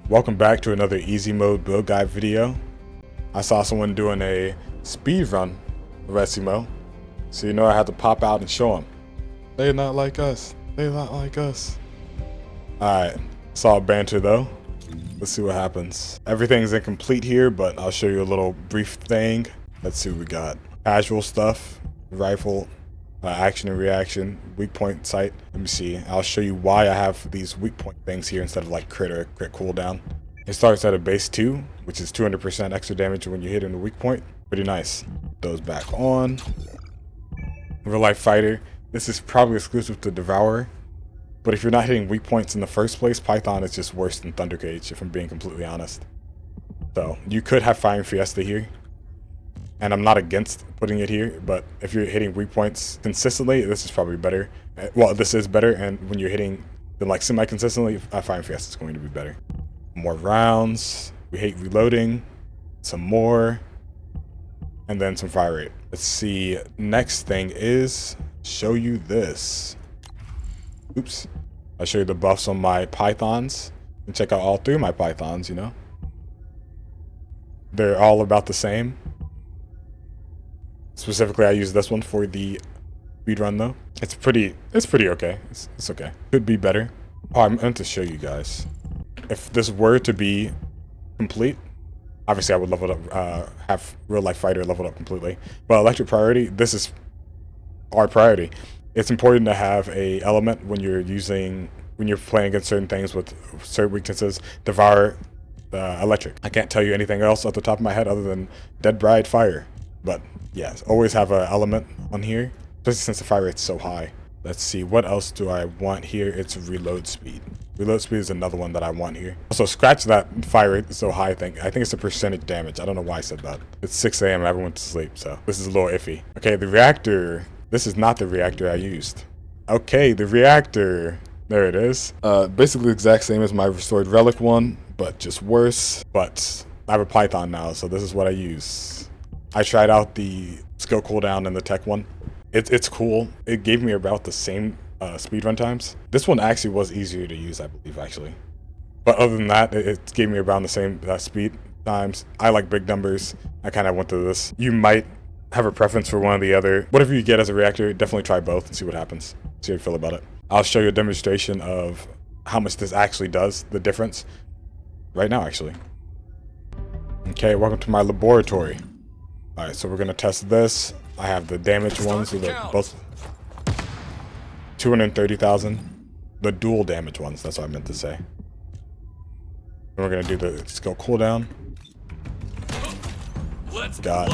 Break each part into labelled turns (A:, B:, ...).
A: Welcome back to another easy mode build guide video. I saw someone doing a speed run of Esiemo, so you know I had to pop out and show them. They're not like us. They're not like us. Alright, saw banter though. Let's see what happens. Everything's incomplete here, but I'll show you a little brief thing. Let's see what we got. Casual stuff, rifle, action and reaction, weak point sight. Let me see. I'll show you why I have these weak point things here instead of like crit or crit cooldown. It starts at a base 2, which is 200% extra damage when you hit in the weak point. Pretty nice. Those back on. Real life fighter. This is probably exclusive to Devourer. But if you're not hitting weak points in the first place, Python is just worse than Thundercage, if I'm being completely honest. So you could have Fire and Fiesta here. And I'm not against putting it here, but if you're hitting weak points consistently, this is probably better. Well, this is better, and when you're hitting them like semi-consistently, Fire and Fiesta is going to be better. More rounds. We hate reloading. Some more. And then some fire rate. Let's see. Next thing is show you this. Oops. I'll show you the buffs on my Pythons. And check out all 3 of my Pythons, you know. They're all about the same. Specifically, I use this one for the speedrun though. It's pretty okay. It's okay. Could be better. Oh, I meant to show you guys. If this were to be complete, obviously I would level it up, have real life fighter leveled up completely. But electric priority, this is our priority. It's important to have a element when you're playing against certain things with certain weaknesses. Devourer, electric. I can't tell you anything else off the top of my head other than Dead Bride fire. But yes, always have an element on here, especially since the fire rate's so high. Let's see, what else do I want here? It's reload speed. Reload speed is another one that I want here. Also, scratch that fire rate so high thing. I think it's a percentage damage. I don't know why I said that. It's 6 a.m. I went to sleep, so this is a little iffy. Okay, the reactor. This is not the reactor I used. Okay, the reactor. There it is. Basically the exact same as my restored relic one, but just worse. But I have a Python now, so this is what I use. I tried out the skill cooldown and the tech one. It's cool. It gave me about the same speedrun times. This one actually was easier to use, I believe, actually. But other than that, it gave me around the same speed times. I like big numbers. I kind of went to this. You might have a preference for one or the other. Whatever you get as a reactor, definitely try both and see what happens. See how you feel about it. I'll show you a demonstration of how much this actually does, the difference, right now, actually. Okay, welcome to my laboratory. Alright, so we're gonna test this. I have the damage ones, so they're both 230,000. The dual damage ones, that's what I meant to say. And we're gonna do the skill cooldown. Got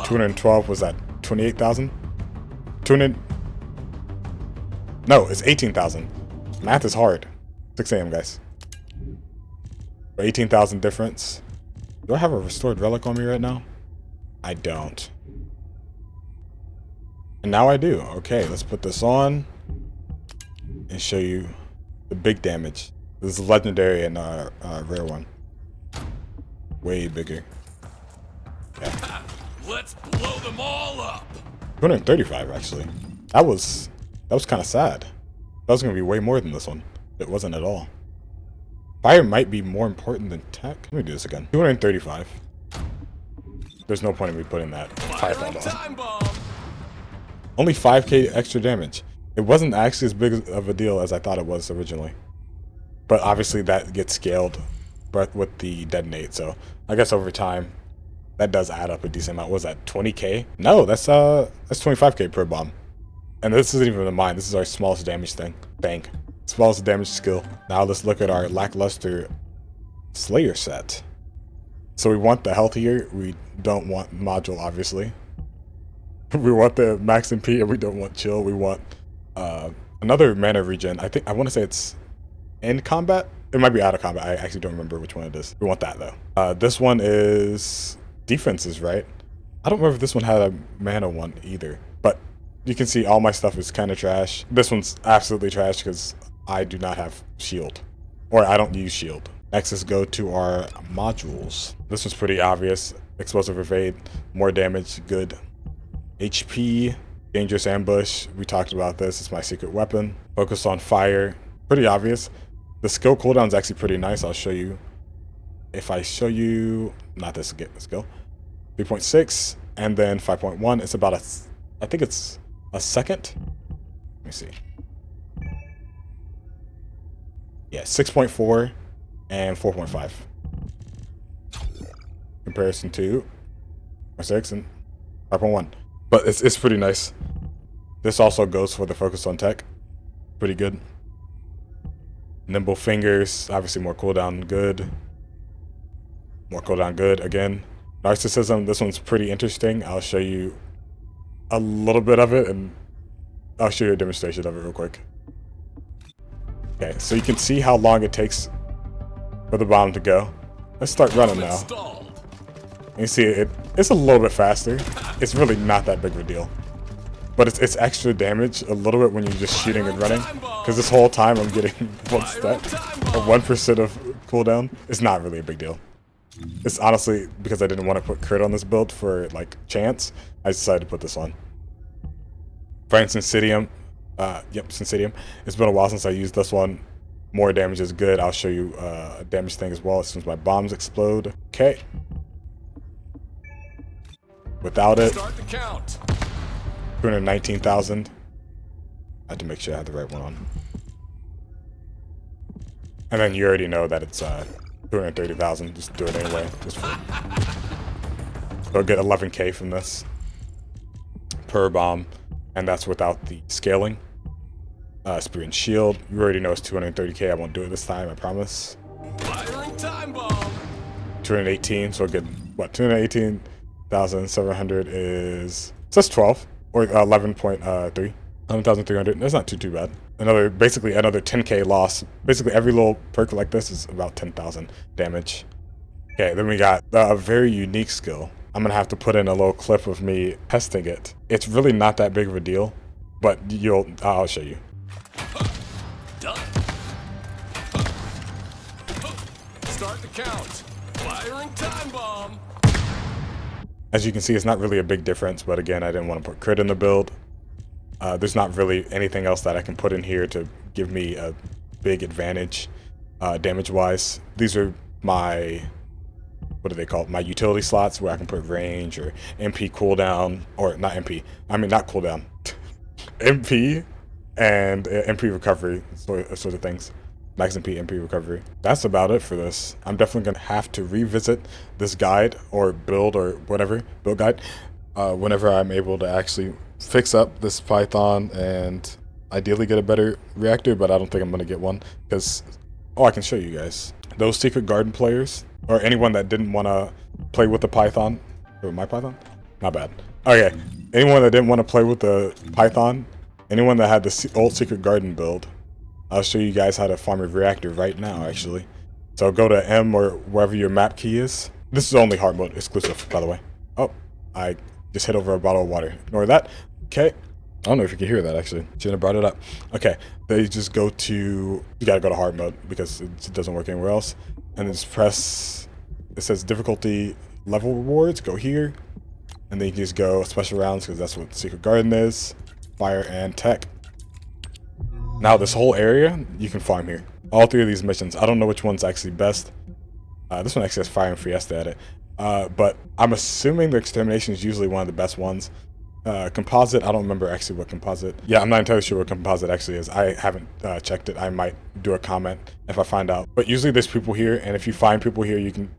A: 212, was that 28,000? 200. No, it's 18,000. Math is hard. 6 a.m. guys. 18,000 difference. Do I have a restored relic on me right now? I don't. And now I do. Okay, let's put this on and show you the big damage. This is legendary and rare one. Way bigger. Yeah.
B: Let's blow them all up.
A: 235 actually. That was kind of sad. That was gonna be way more than this one. It wasn't at all. Fire might be more important than tech. Let me do this again. 235. There's no point in me putting that Python on. Only 5k extra damage. It wasn't actually as big of a deal as I thought it was originally. But obviously that gets scaled with the detonate, so I guess over time that does add up a decent amount. What was that, 20k? No, that's 25k per bomb. And this isn't even a mine. This is our smallest damage thing. Bank. Smallest damage skill. Now let's look at our lackluster Slayer set. So we want the health here. We don't want module, obviously. We want the max MP and we don't want chill. We want another mana regen. I want to say it's in combat. It might be out of combat. I actually don't remember which one it is. We want that though. This one is defenses, right? I don't remember if this one had a mana one either. But you can see all my stuff is kind of trash. This one's absolutely trash because I do not have shield. Or I don't use shield. Next, let's go to our modules. This one's pretty obvious. Explosive evade, more damage, good. HP, dangerous ambush. We talked about this. It's my secret weapon. Focus on fire. Pretty obvious. The skill cooldown is actually pretty nice. I'll show you if I show you, not this skill, 3.6 and then 5.1, it's about I think it's a second. Let me see. Yeah, 6.4 and 4.5. Comparison to 6 and 5.1. But it's pretty nice. This also goes for the focus on tech. Pretty good. Nimble fingers, obviously more cooldown, good. More cooldown, good again. Narcissism, this one's pretty interesting. I'll show you a little bit of it and I'll show you a demonstration of it real quick. Okay, so you can see how long it takes for the bomb to go. Let's start running now. You see it's a little bit faster. It's really not that big of a deal. But it's extra damage a little bit when you're just shooting and running. Because this whole time I'm getting 1 step or 1% of cooldown. It's not really a big deal. It's honestly because I didn't want to put crit on this build for like chance. I decided to put this on. Fighting Syncytium. Yep, Syncytium. It's been a while since I used this one. More damage is good. I'll show you a damage thing as well as soon as my bombs explode. Okay. Without it, 219,000. I had to make sure I had the right one on. And then you already know that it's 230,000. Just do it anyway, just for. So I'll get 11k from this per bomb, and that's without the scaling. Spear and shield. You already know it's 230k. I won't do it this time. I promise.
B: Firing time bomb.
A: 218. So I'll get what? 218,700 is. So that's 12 or 11.3. 11,300. That's not too bad. Basically another 10k loss. Basically every little perk like this is about 10,000 damage. Okay, then we got a very unique skill. I'm gonna have to put in a little clip of me testing it. It's really not that big of a deal, but I'll show you.
B: Done. Start the count. Firing time bomb.
A: As you can see, it's not really a big difference, but again, I didn't want to put crit in the build. There's not really anything else that I can put in here to give me a big advantage damage-wise. These are my, what do they call it? My utility slots where I can put range or MP cooldown, or not MP, I mean not cooldown, MP and MP recovery, sort of things. Max MP, MP recovery. That's about it for this. I'm definitely gonna have to revisit this guide or build or whatever, build guide, whenever I'm able to actually fix up this Python and ideally get a better reactor, but I don't think I'm gonna get one because, I can show you guys. Those Secret Garden players, or anyone that didn't wanna play with the Python, or my Python? Not bad. Okay, anyone that didn't wanna play with the Python, anyone that had the old Secret Garden build, I'll show you guys how to farm a reactor right now, actually. So go to M or wherever your map key is. This is only hard mode exclusive, by the way. Oh, I just hit over a bottle of water. Ignore that. Okay. I don't know if you can hear that, actually. Shouldn't have brought it up. Okay. They just go to, you gotta go to hard mode because it doesn't work anywhere else. And then just press, it says difficulty level rewards. Go here. And then you can just go special rounds because that's what Secret Garden is. Fire and tech. Now this whole area, you can farm here. All three of these missions. I don't know which one's actually best. This one actually has Fire and Fiesta at it. But I'm assuming the Extermination is usually one of the best ones. Composite, I don't remember actually what composite. Yeah, I'm not entirely sure what composite actually is. I haven't checked it. I might do a comment if I find out. But usually there's people here, and if you find people here, you can,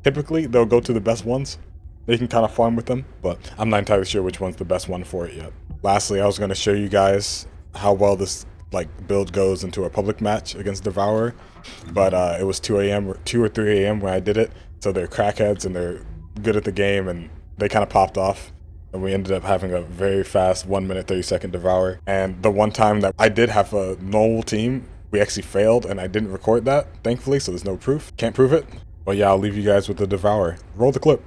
A: typically they'll go to the best ones. They can kind of farm with them, but I'm not entirely sure which one's the best one for it yet. Lastly, I was going to show you guys how well this build goes into a public match against Devourer, but it was 2 a.m. or 2 or 3 a.m. when I did it, so they're crackheads and they're good at the game, and they kind of popped off, and we ended up having a very fast 1 minute 30-second Devourer. And the one time that I did have a normal team, we actually failed, and I didn't record that, thankfully, so there's no proof. Can't prove it. But yeah, I'll leave you guys with the Devourer. Roll the clip.